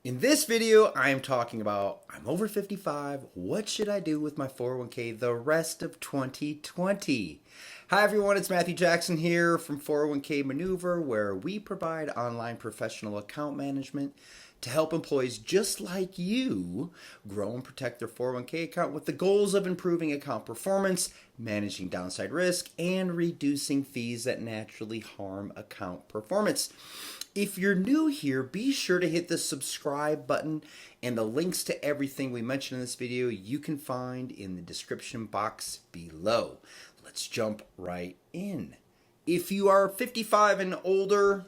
In this video, I am talking about I'm over 55. What should I do with my 401k the rest of 2020? Hi, everyone. It's Matthew Jackson here from 401k Maneuver, where we provide online professional account management to help employees just like you grow and protect their 401k account with the goals of improving account performance, managing downside risk, and reducing fees that naturally harm account performance. If you're new here, be sure to hit the subscribe button, and the links to everything we mentioned in this video you can find in the description box below. Let's jump right in. If you are 55 and older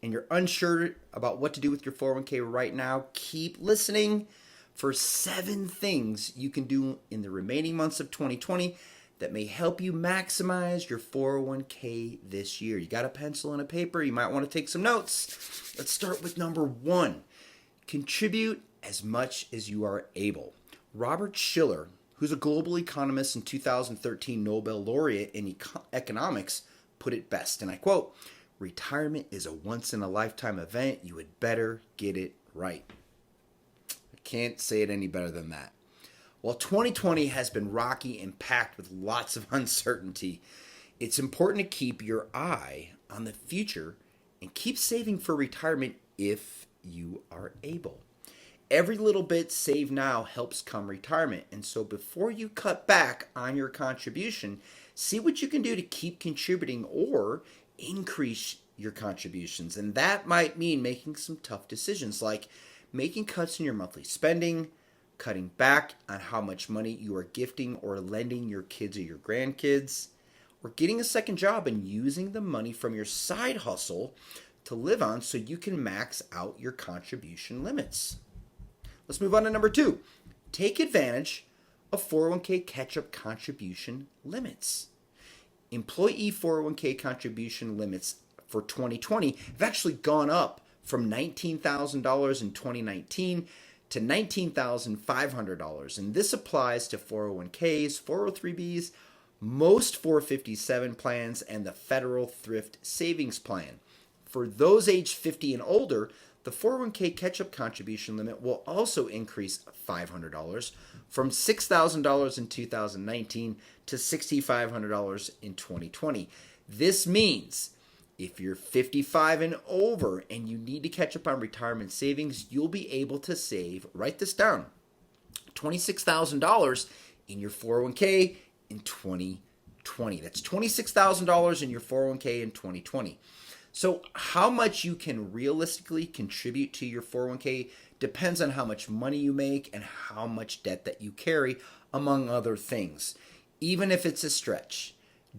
and you're unsure about what to do with your 401k right now, keep listening for 7 things you can do in the remaining months of 2020 that may help you maximize your 401k this year. You got a pencil and a paper? You might want to take some notes. Let's start with number 1. Contribute as much as you are able. Robert Shiller, who's a global economist and 2013 Nobel Laureate in economics, put it best, and I quote, "Retirement is a once-in-a-lifetime event. You had better get it right." I can't say it any better than that. While 2020 has been rocky and packed with lots of uncertainty, it's important to keep your eye on the future and keep saving for retirement if you are able. Every little bit saved now helps come retirement, and so before you cut back on your contribution, see what you can do to keep contributing or increase your contributions. And that might mean making some tough decisions like making cuts in your monthly spending, cutting back on how much money you are gifting or lending your kids or your grandkids, or getting a second job and using the money from your side hustle to live on so you can max out your contribution limits. Let's move on to number 2. Take advantage of 401k catch-up contribution limits. Employee 401k contribution limits for 2020 have actually gone up from $19,000 in 2019 to $19,500, and this applies to 401ks, 403bs, most 457 plans, and the federal thrift savings plan. For those aged 50 and older, the 401k catch-up contribution limit will also increase $500 from $6,000 in 2019 to $6,500 in 2020. This means if you're 55 and over and you need to catch up on retirement savings, you'll be able to save, write this down, $26,000 in your 401k in 2020. That's $26,000 in your 401k in 2020. So how much you can realistically contribute to your 401k depends on how much money you make and how much debt that you carry, among other things. Even if it's a stretch,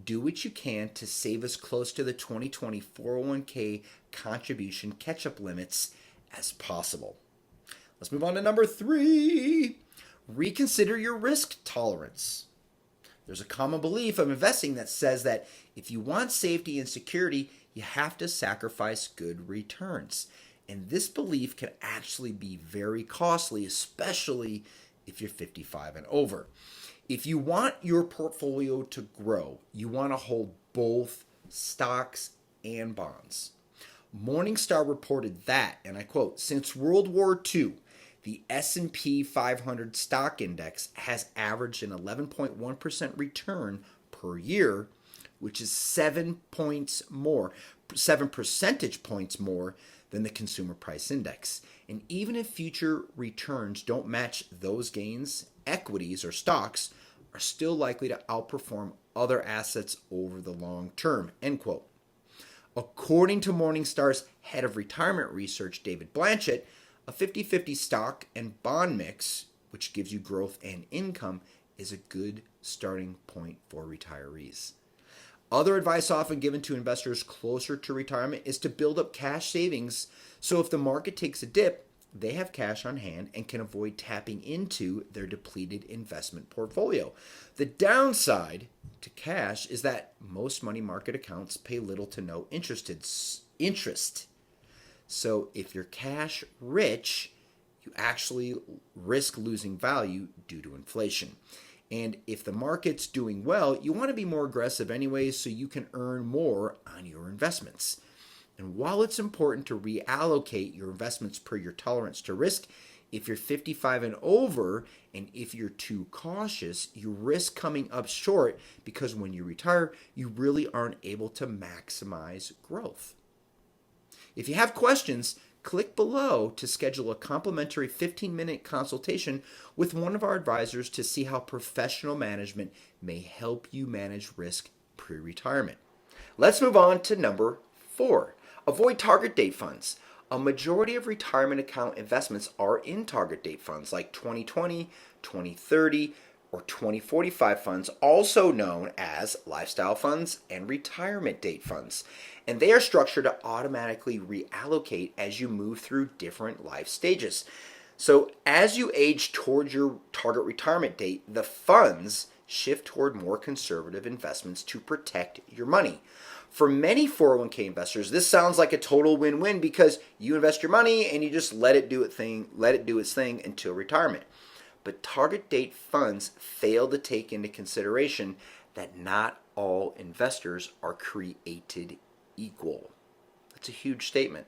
do what you can to save as close to the 2020 401k contribution catch-up limits as possible. Let's move on to number 3. Reconsider your risk tolerance. There's a common belief of investing that says that if you want safety and security, you have to sacrifice good returns. And this belief can actually be very costly, especially if you're 55 and over. If you want your portfolio to grow, you want to hold both stocks and bonds. Morningstar reported that, and I quote, "Since World War II, the S&P 500 stock index has averaged an 11.1% return per year, which is 7 percentage points more than the consumer price index. And even if future returns don't match those gains, equities or stocks are still likely to outperform other assets over the long term," end quote. According to Morningstar's head of retirement research, David Blanchett, a 50-50 stock and bond mix, which gives you growth and income, is a good starting point for retirees. Other advice often given to investors closer to retirement is to build up cash savings so if the market takes a dip, they have cash on hand and can avoid tapping into their depleted investment portfolio. The downside to cash is that most money market accounts pay little to no interest. So if you're cash rich, you actually risk losing value due to inflation. And if the market's doing well, you want to be more aggressive anyways so you can earn more on your investments. And while it's important to reallocate your investments per your tolerance to risk, if you're 55 and over, and if you're too cautious, you risk coming up short because when you retire, you really aren't able to maximize growth. If you have questions, click below to schedule a complimentary 15-minute consultation with one of our advisors to see how professional management may help you manage risk pre-retirement. Let's move on to number 4. Avoid target date funds. A majority of retirement account investments are in target date funds like 2020, 2030, or 2045 funds, also known as lifestyle funds and retirement date funds. And they are structured to automatically reallocate as you move through different life stages. So as you age towards your target retirement date, the funds shift toward more conservative investments to protect your money. For many 401k investors, this sounds like a total win-win because you invest your money and you just let it do its thing until retirement. But target date funds fail to take into consideration that not all investors are created equal. That's a huge statement.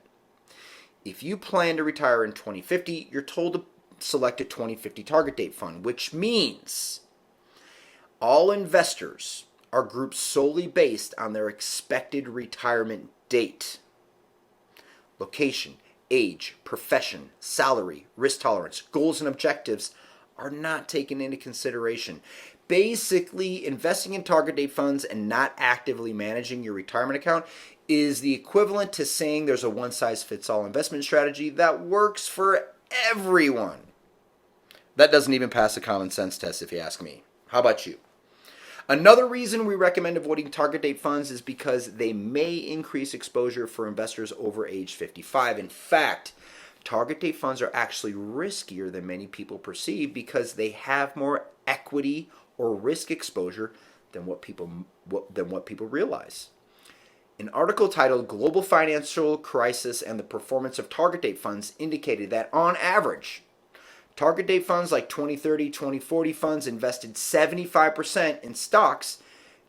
If you plan to retire in 2050, you're told to select a 2050 target date fund, which means all investors are grouped solely based on their expected retirement date. Location, age, profession, salary, risk tolerance, goals and objectives are not taken into consideration. Basically, investing in target date funds and not actively managing your retirement account is the equivalent to saying there's a one-size-fits-all investment strategy that works for everyone. That doesn't even pass a common sense test if you ask me. How about you? Another reason we recommend avoiding target date funds is because they may increase exposure for investors over age 55. In fact, target date funds are actually riskier than many people perceive because they have more equity or risk exposure than what people realize. An article titled Global Financial Crisis and the Performance of Target Date Funds indicated that on average, target date funds like 2030, 2040 funds invested 75% in stocks,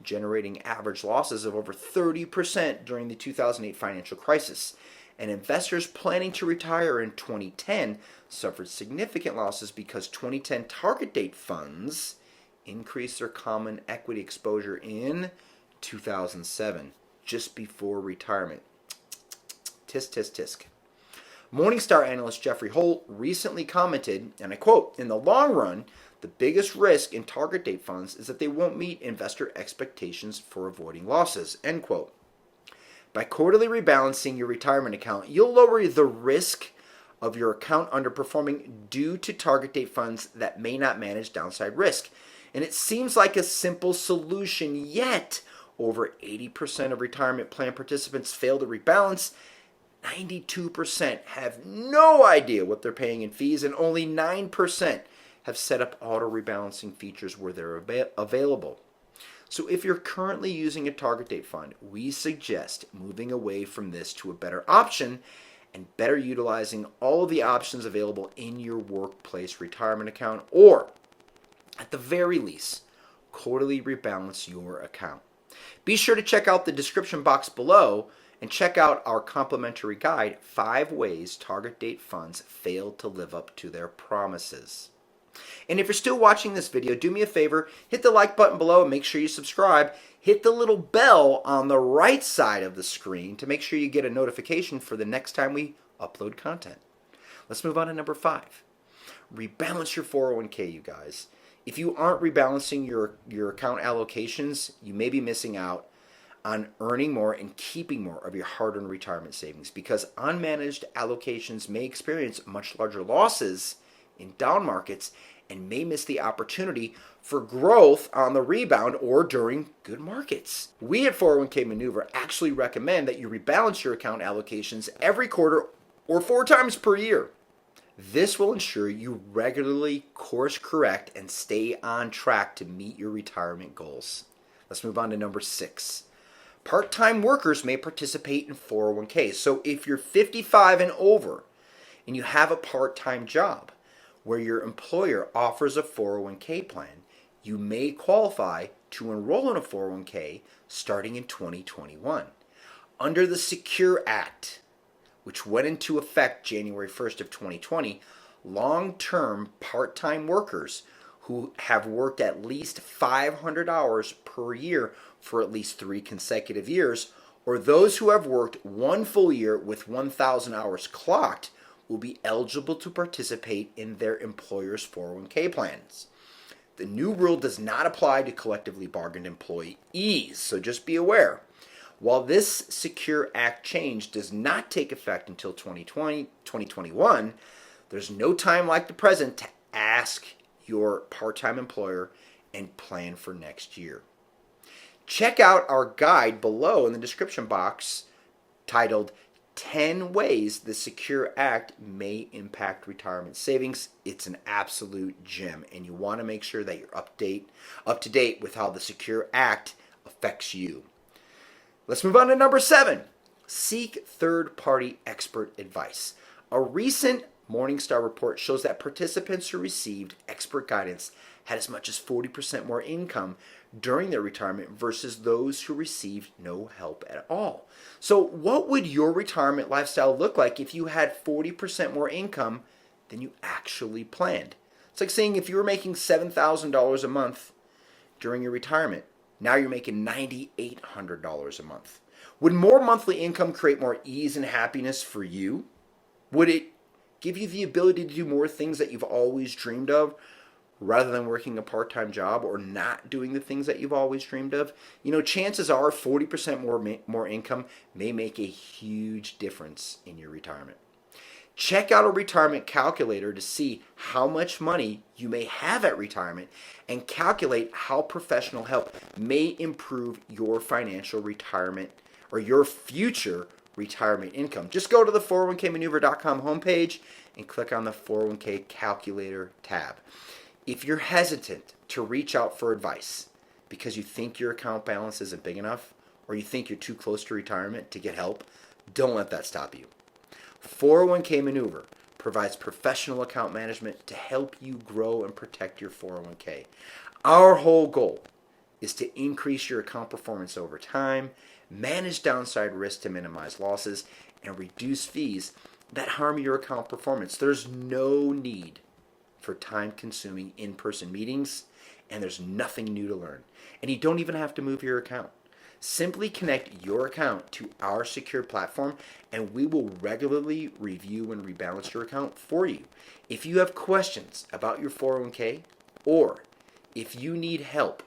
generating average losses of over 30% during the 2008 financial crisis. And investors planning to retire in 2010 suffered significant losses because 2010 target date funds increased their common equity exposure in 2007, just before retirement. Tisk, tisk, tisk. Morningstar analyst Jeffrey Holt recently commented, and I quote, "In the long run, the biggest risk in target date funds is that they won't meet investor expectations for avoiding losses," end quote. By quarterly rebalancing your retirement account, you'll lower the risk of your account underperforming due to target date funds that may not manage downside risk. And it seems like a simple solution, yet over 80% of retirement plan participants fail to rebalance. 92% have no idea what they're paying in fees, and only 9% have set up auto rebalancing features where they're available. So if you're currently using a target date fund, we suggest moving away from this to a better option and better utilizing all of the options available in your workplace retirement account, or at the very least, quarterly rebalance your account. Be sure to check out the description box below and check out our complimentary guide, 5 Ways Target Date Funds Fail to Live Up to Their Promises. And if you're still watching this video, do me a favor, hit the like button below and make sure you subscribe. Hit the little bell on the right side of the screen to make sure you get a notification for the next time we upload content. Let's move on to number 5. Rebalance your 401k, you guys. If you aren't rebalancing your account allocations, you may be missing out on earning more and keeping more of your hard-earned retirement savings, because unmanaged allocations may experience much larger losses in down markets and may miss the opportunity for growth on the rebound or during good markets. We at 401k Maneuver actually recommend that you rebalance your account allocations every quarter or 4 times per year. This will ensure you regularly course correct and stay on track to meet your retirement goals. Let's move on to number 6. Part-time workers may participate in 401ks. So if you're 55 and over and you have a part-time job where your employer offers a 401k plan, you may qualify to enroll in a 401k starting in 2021. Under the Secure Act, which went into effect January 1st of 2020, long-term part-time workers who have worked at least 500 hours per year for at least 3 consecutive years, or those who have worked 1 full year with 1,000 hours clocked, will be eligible to participate in their employer's 401k plans. The new rule does not apply to collectively bargained employees, so just be aware. While this Secure Act change does not take effect until 2021, there's no time like the present to ask your part-time employer and plan for next year. Check out our guide below in the description box titled 10 Ways the Secure Act May Impact Retirement Savings. It's an absolute gem, and you want to make sure that you're up to date with how the Secure Act affects you. Let's move on to number 7. Seek third-party expert advice. A recent Morningstar report shows that participants who received expert guidance had as much as 40% more income during their retirement versus those who received no help at all. So what would your retirement lifestyle look like if you had 40% more income than you actually planned? It's like saying if you were making $7,000 a month during your retirement, now you're making $9,800 a month. Would more monthly income create more ease and happiness for you? Would it give you the ability to do more things that you've always dreamed of rather than working a part-time job or not doing the things that you've always dreamed of? You know, chances are 40% more income may make a huge difference in your retirement. Check out a retirement calculator to see how much money you may have at retirement and calculate how professional help may improve your financial retirement or your future retirement income. Just go to the 401kmaneuver.com homepage and click on the 401k calculator tab. If you're hesitant to reach out for advice because you think your account balance isn't big enough or you think you're too close to retirement to get help, don't let that stop you. 401k Maneuver provides professional account management to help you grow and protect your 401k. Our whole goal is to increase your account performance over time, manage downside risk to minimize losses, and reduce fees that harm your account performance. There's no need for time-consuming in-person meetings, and there's nothing new to learn. And you don't even have to move your account. Simply connect your account to our secure platform, and we will regularly review and rebalance your account for you. If you have questions about your 401k, or if you need help,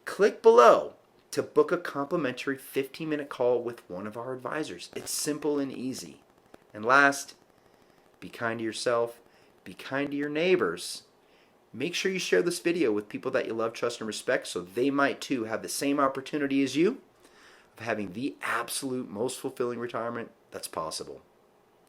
click below to book a complimentary 15-minute call with one of our advisors. It's simple and easy. And last, be kind to yourself, be kind to your neighbors. Make sure you share this video with people that you love, trust, and respect so they might too have the same opportunity as you of having the absolute most fulfilling retirement that's possible.